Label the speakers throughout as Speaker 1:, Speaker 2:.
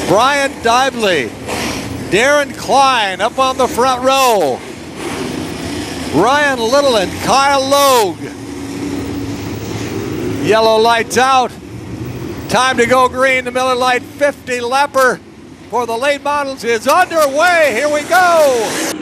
Speaker 1: Brian Dively, Darren Klein up on the front row, Ryan Little and Kyle Logue. Yellow lights out. Time to go green. The Miller Lite 50 lapper for the late models is underway. Here we go.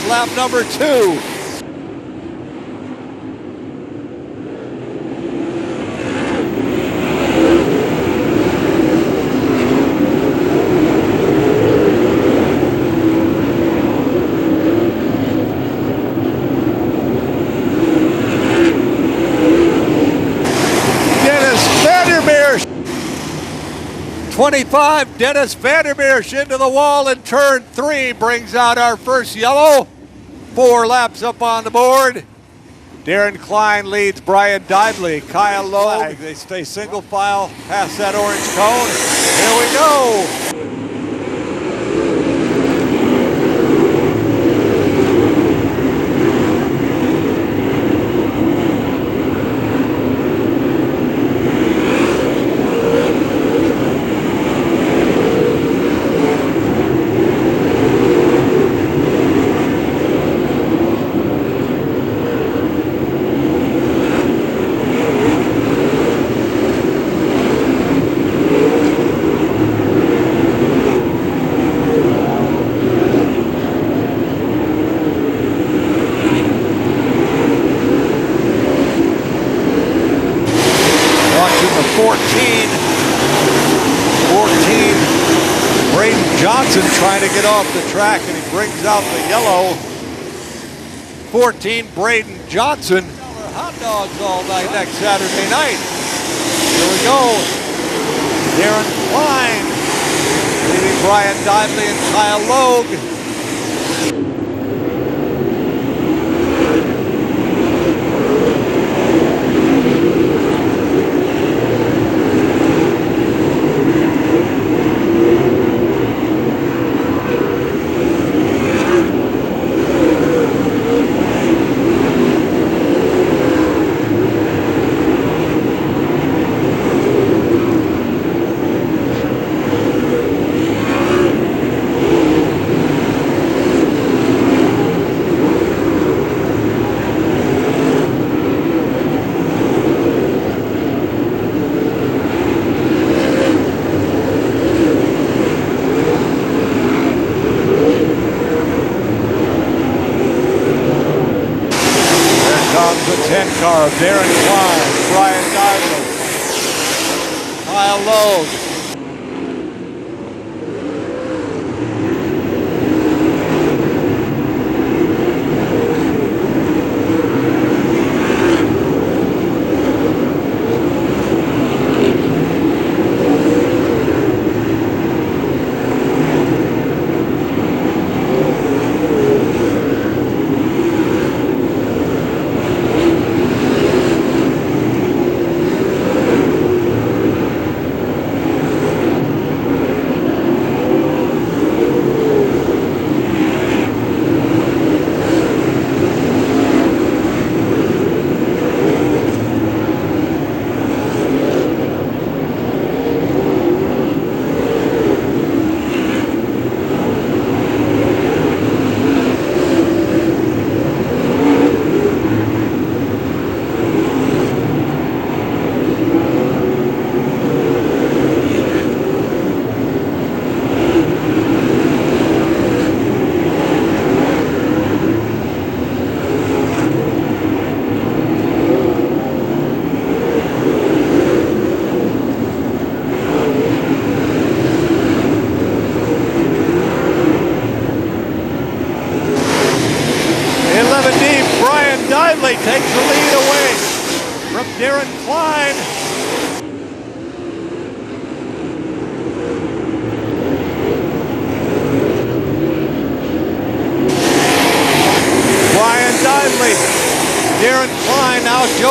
Speaker 1: Lap number 2. Dennis Vandermeer, 25, Dennis Vandermeer into the wall in turn 3 brings out our first yellow. 4 laps up on the board. Darren Klein leads Brian Dively. Kyle Logue, they stay single file past that orange cone. Here we go. The 14, Braden Johnson trying to get off the track, and he brings out the yellow. 14, Braden Johnson. Hot dogs all night next Saturday night. Here we go. Darren Klein leading Brian Dively and Kyle Logue. The 10 car of Darren Klein, Brian Dively, Kyle Logue.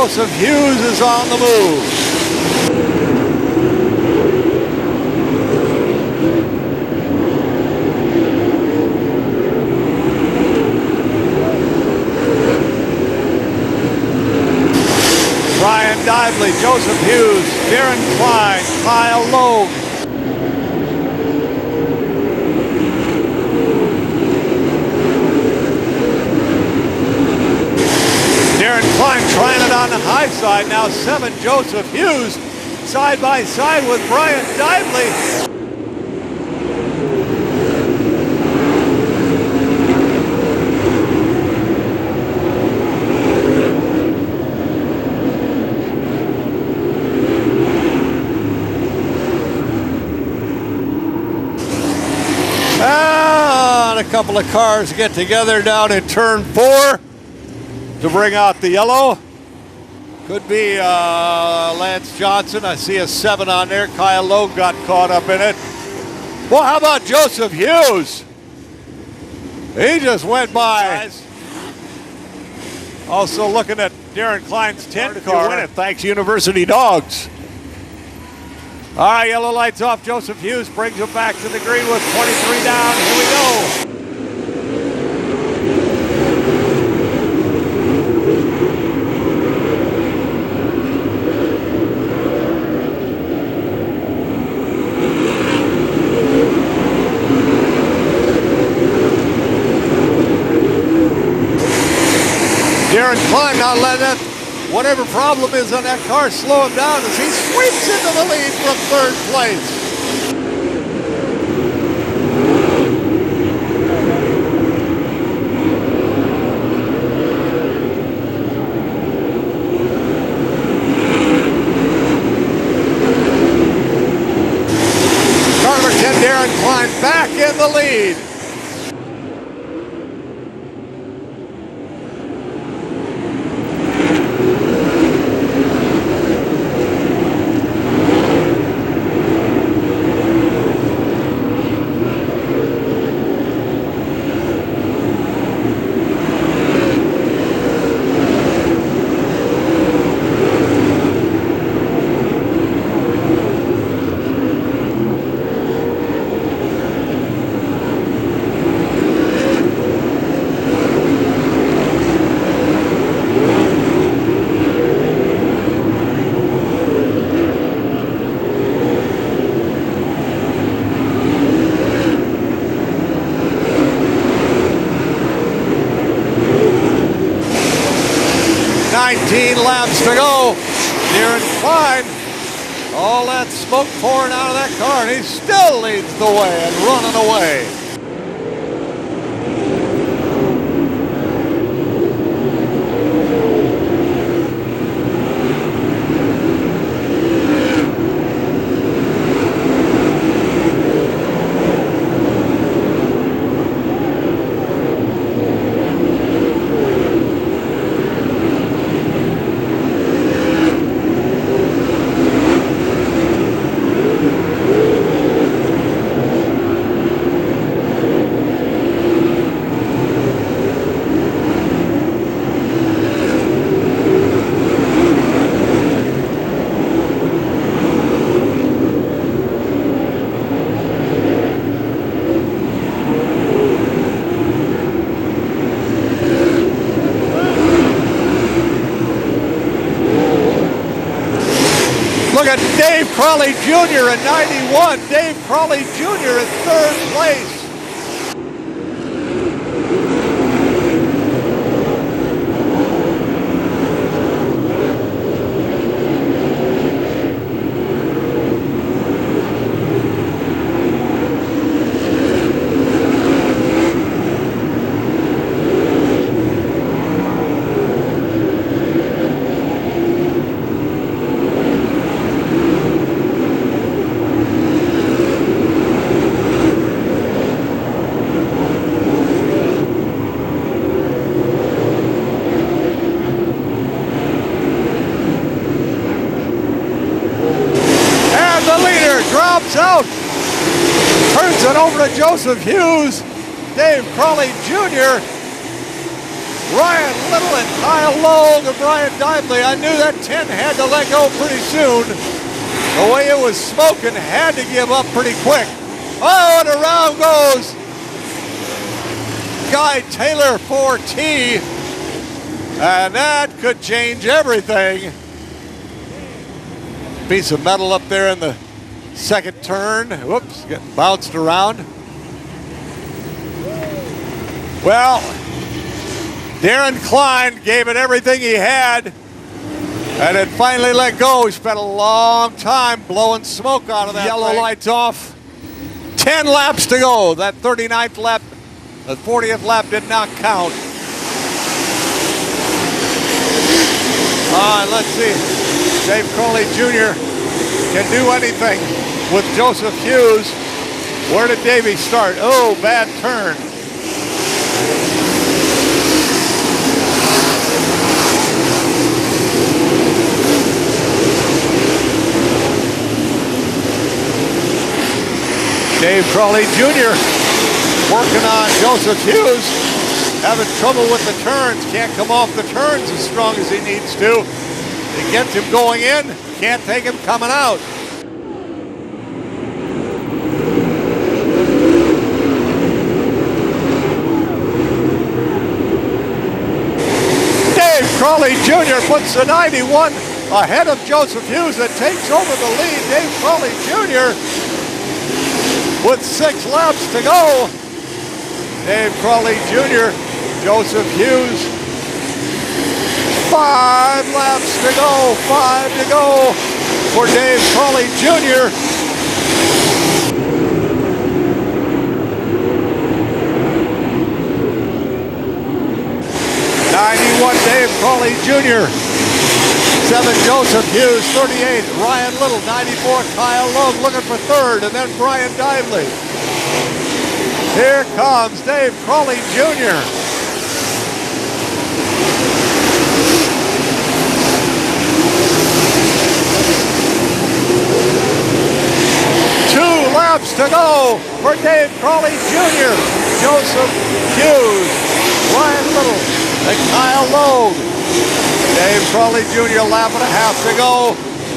Speaker 1: Joseph Hughes is on the move. Brian Dively, Joseph Hughes, Darren Klein, Kyle Logue. Darren Klein trying it on the high side. Now 7, Joseph Hughes, side by side with Brian Dively. A couple of cars get together down in turn 4 to bring out the yellow. Could be Lance Johnson. I see a 7 on there. Kyle Logue got caught up in it. Well, how about Joseph Hughes? He just went by. Also looking at Darren Klein's 10 car. Win it. Thanks, University Dogs. All right, yellow lights off. Joseph Hughes brings him back to the green with 23 down. Here we go. Darren Klein not letting that, whatever problem is on that car, slow him down as he sweeps into the lead from 3rd place. Car number 10, Darren Klein back in the lead. Laps to go. Darren Klein, all that smoke pouring out of that car, and he still leads the way and running away. Look at Dave Crawley Jr. in 91. Dave Crawley Jr. in 3rd place. Drops out, turns it over to Joseph Hughes. Dave Crawley Jr. Ryan Little and Kyle Logue and Brian Dively. I knew that 10 had to let go pretty soon. The way it was smoking, had to give up pretty quick. Oh, and around goes Guy Taylor 4T. And that could change everything. Piece of metal up there in the second turn. Whoops, getting bounced around. Well, Darren Klein gave it everything he had, and it finally let go. He spent a long time blowing smoke out of that yellow thing. Lights off. 10 laps to go. That 39th lap, the 40th lap did not count. All right, let's see. Dave Crawley Jr. can do anything with Joseph Hughes. Where did Davey start? Oh, bad turn. Dave Crawley Jr. working on Joseph Hughes, having trouble with the turns. Can't come off the turns as strong as he needs to. It gets him going in, can't take him coming out. Dave Crawley Jr. puts the 91 ahead of Joseph Hughes and takes over the lead. Dave Crawley Jr. with 6 laps to go. Dave Crawley Jr., Joseph Hughes, 5 laps to go, 5 to go for Dave Crawley Jr. Dave Crawley Jr. 7 Joseph Hughes, 38 Ryan Little, 94 Kyle Logue looking for third, and then Brian Dively. Here comes Dave Crawley Jr. Two laps to go for Dave Crawley Jr. Joseph Hughes, Ryan Little, and Kyle Logue. Dave Crawley Jr. lap and a half to go.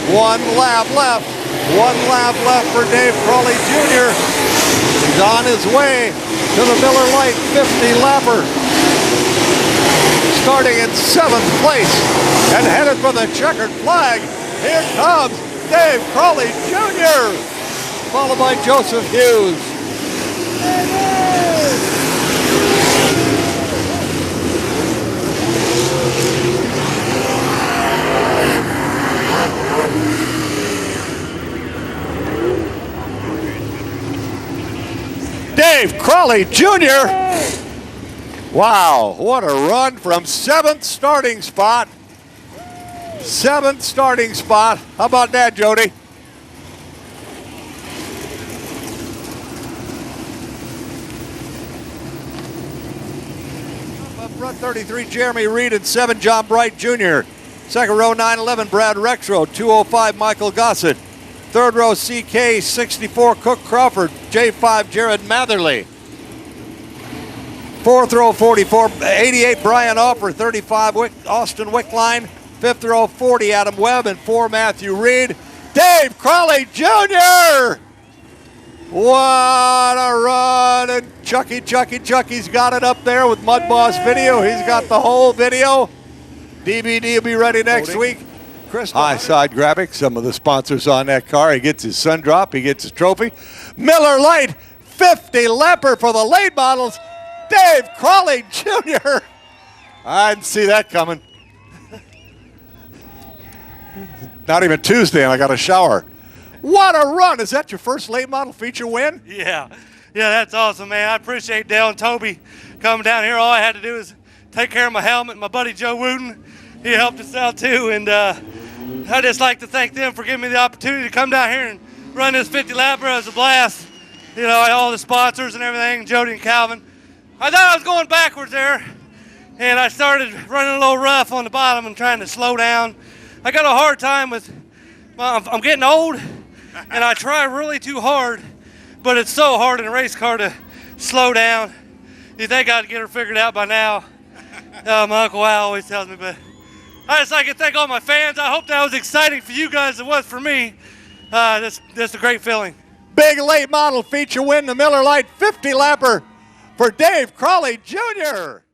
Speaker 1: 1 lap left. 1 lap left for Dave Crawley Jr. He's on his way to the Miller Lite 50 lapper. Starting in 7th place and headed for the checkered flag. Here comes Dave Crawley Jr. followed by Joseph Hughes. Dave Crawley Jr. Wow, what a run from 7th starting spot. 7th starting spot. How about that, Jody? Up front, 33, Jeremy Reed, and 7, John Bright Jr. Second row, 9-11, Brad Rexrow. 205, Michael Gossett. Third row, CK 64, Cook Crawford. J5, Jared Matherly. Fourth row, 44, 88, Brian Offer. 35, Austin Wickline. Fifth row, 40, Adam Webb. And 4, Matthew Reed. Dave Crawley Jr. What a run. And Chucky's got it up there with Mud Boss Video. He's got the whole video. DVD will be ready next week. High side graphics, some of the sponsors on that car. He gets his sun drop, he gets his trophy. Miller Lite 50 lapper for the late models. Dave Crawley Jr. I didn't see that coming. Not even Tuesday and I got a shower. What a run. Is that your first late model feature win?
Speaker 2: Yeah, that's awesome, man. I appreciate Dale and Toby coming down here. All I had to do is take care of my helmet. My buddy Joe Wooten, he helped us out too, and I'd just like to thank them for giving me the opportunity to come down here and run this 50 lapper. It was a blast. You know, all the sponsors and everything, Jody and Calvin. I thought I was going backwards there, and I started running a little rough on the bottom and trying to slow down. I got a hard time with, well, I'm getting old, and I try really too hard, but it's so hard in a race car to slow down. You think I'd get her figured out by now. My Uncle Al always tells me, but I just like to thank all my fans. I hope that was exciting for you guys as it was for me. That's a great feeling.
Speaker 1: Big late model feature win, the Miller Lite 50 lapper for Dave Crawley Jr.